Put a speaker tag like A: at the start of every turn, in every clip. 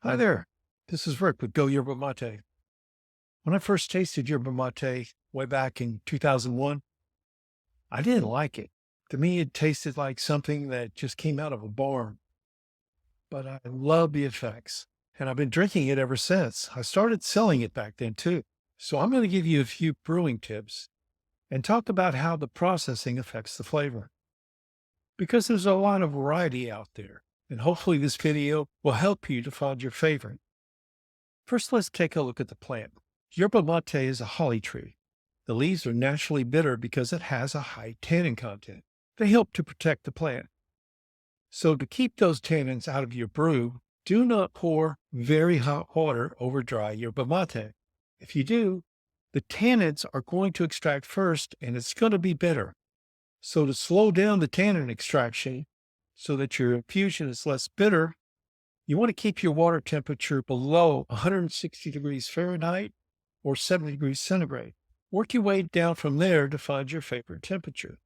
A: Hi there. This is Rick with Go Yerba Mate. When I first tasted yerba mate way back in 2001, I didn't like it. To me, it tasted like something that just came out of a barn, but I love the effects. And I've been drinking it ever since. I started selling it back then too. So I'm going to give you a few brewing tips and talk about how the processing affects the flavor. Because there's a lot of variety out there. And hopefully this video will help you to find your favorite. First, let's take a look at the plant. Yerba mate is a holly tree. The leaves are naturally bitter because it has a high tannin content. They help to protect the plant. So to keep those tannins out of your brew, do not pour very hot water over dry yerba mate. If you do, the tannins are going to extract first and it's going to be bitter. So to slow down the tannin extraction so that your infusion is less bitter, you want to keep your water temperature below 160 degrees Fahrenheit or 70 degrees centigrade. Work your way down from there to find your favorite temperature.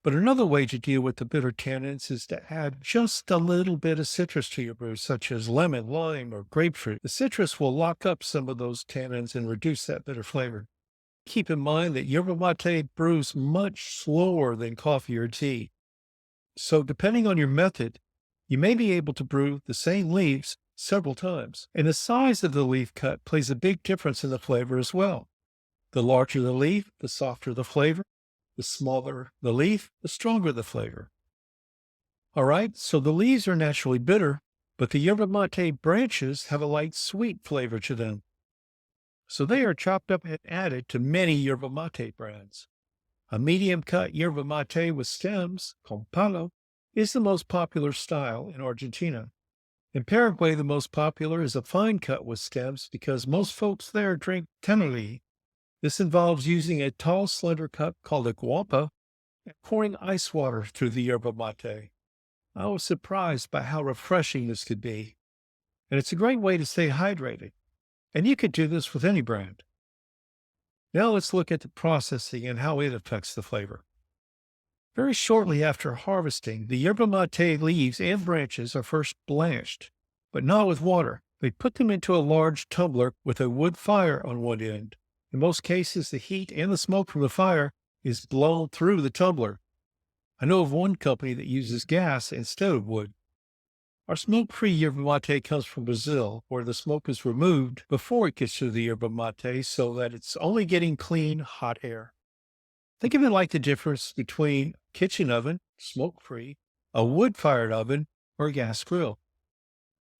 A: But another way to deal with the bitter tannins is to add just a little bit of citrus to your brew, such as lemon, lime, or grapefruit. The citrus will lock up some of those tannins and reduce that bitter flavor. Keep in mind that yerba mate brews much slower than coffee or tea. So depending on your method, you may be able to brew the same leaves several times. And the size of the leaf cut plays a big difference in the flavor as well. The larger the leaf, the softer the flavor. The smaller the leaf, the stronger the flavor. All right, so the leaves are naturally bitter, but the yerba mate branches have a light sweet flavor to them. So they are chopped up and added to many yerba mate brands. A medium cut yerba mate with stems, called palo, is the most popular style in Argentina. In Paraguay, the most popular is a fine cut with stems because most folks there drink tenali. This involves using a tall, slender cup called a guampa and pouring ice water through the yerba mate. I was surprised by how refreshing this could be. And it's a great way to stay hydrated. And you could do this with any brand. Now let's look at the processing and how it affects the flavor. Very shortly after harvesting, the yerba mate leaves and branches are first blanched, but not with water. They put them into a large tumbler with a wood fire on one end. In most cases, the heat and the smoke from the fire is blown through the tumbler. I know of one company that uses gas instead of wood. Our smoke-free yerba mate comes from Brazil, where the smoke is removed before it gets to the yerba mate so that it's only getting clean, hot air. Think of it like the difference between a kitchen oven, smoke-free, a wood-fired oven, or a gas grill.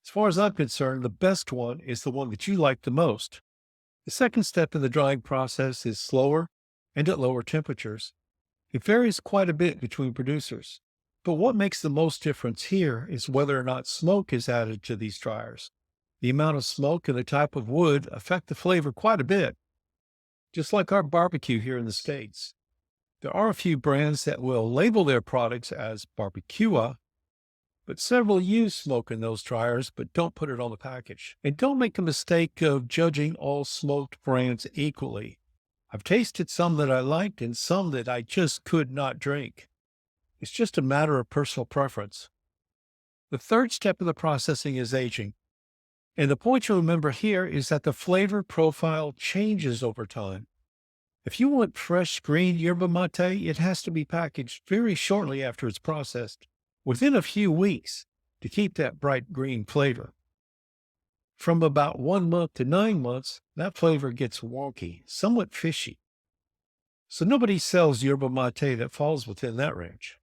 A: As far as I'm concerned, the best one is the one that you like the most. The second step in the drying process is slower and at lower temperatures. It varies quite a bit between producers. But what makes the most difference here is whether or not smoke is added to these dryers. The amount of smoke and the type of wood affect the flavor quite a bit, just like our barbecue here in the States. There are a few brands that will label their products as barbecua, but several use smoke in those dryers but don't put it on the package. And don't make the mistake of judging all smoked brands equally. I've tasted some that I liked and some that I just could not drink. It's just a matter of personal preference. The third step of the processing is aging. And the point to remember here is that the flavor profile changes over time. If you want fresh green yerba mate, it has to be packaged very shortly after it's processed, within a few weeks, to keep that bright green flavor. From about 1 month to 9 months, that flavor gets wonky, somewhat fishy. So nobody sells yerba mate that falls within that range.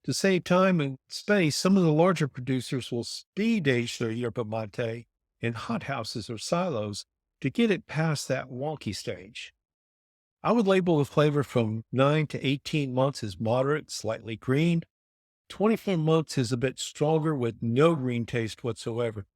A: To save time and space, some of the larger producers will speed age their yerba mate in hothouses or silos to get it past that wonky stage. I would label the flavor from 9 to 18 months as moderate, slightly green. 24 months is a bit stronger with no green taste whatsoever.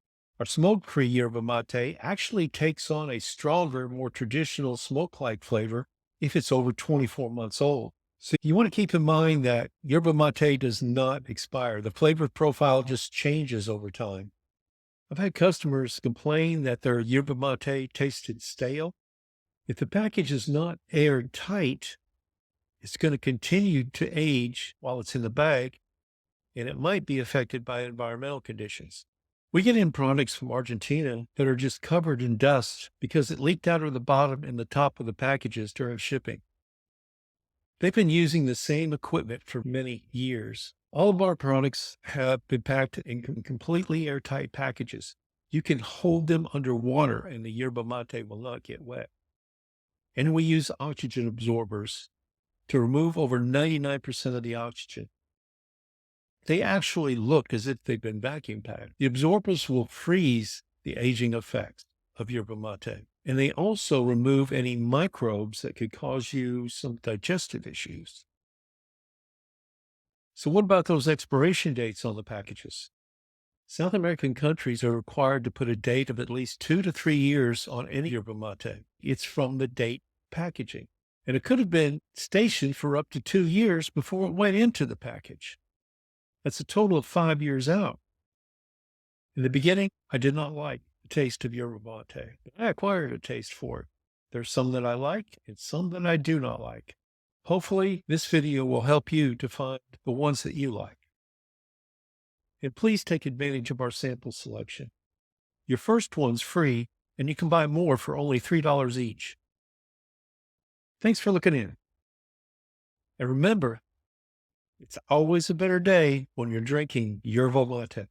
A: Our smoke-free yerba mate actually takes on a stronger, more traditional smoke-like flavor if it's over 24 months old. So you want to keep in mind that yerba mate does not expire. The flavor profile just changes over time. I've had customers complain that their yerba mate tasted stale. If the package is not airtight, it's going to continue to age while it's in the bag, and it might be affected by environmental conditions. We get in products from Argentina that are just covered in dust because it leaked out of the bottom and the top of the packages during shipping. They've been using the same equipment for many years. All of our products have been packed in completely airtight packages. You can hold them underwater and the yerba mate will not get wet. And we use oxygen absorbers to remove over 99% of the oxygen. They actually look as if they've been vacuum packed. The absorbers will freeze the aging effects of yerba mate. And they also remove any microbes that could cause you some digestive issues. So what about those expiration dates on the packages? South American countries are required to put a date of at least 2 to 3 years on any yerba mate. It's from the date packaging. And it could have been stationed for up to 2 years before it went into the package. That's a total of 5 years out. In the beginning, I did not like the taste of yerba mate, but I acquired a taste for it. There's some that I like and some that I do not like. Hopefully, this video will help you to find the ones that you like. And please take advantage of our sample selection. Your first one's free, and you can buy more for only $3 each. Thanks for looking in. And remember, it's always a better day when you're drinking yerba mate.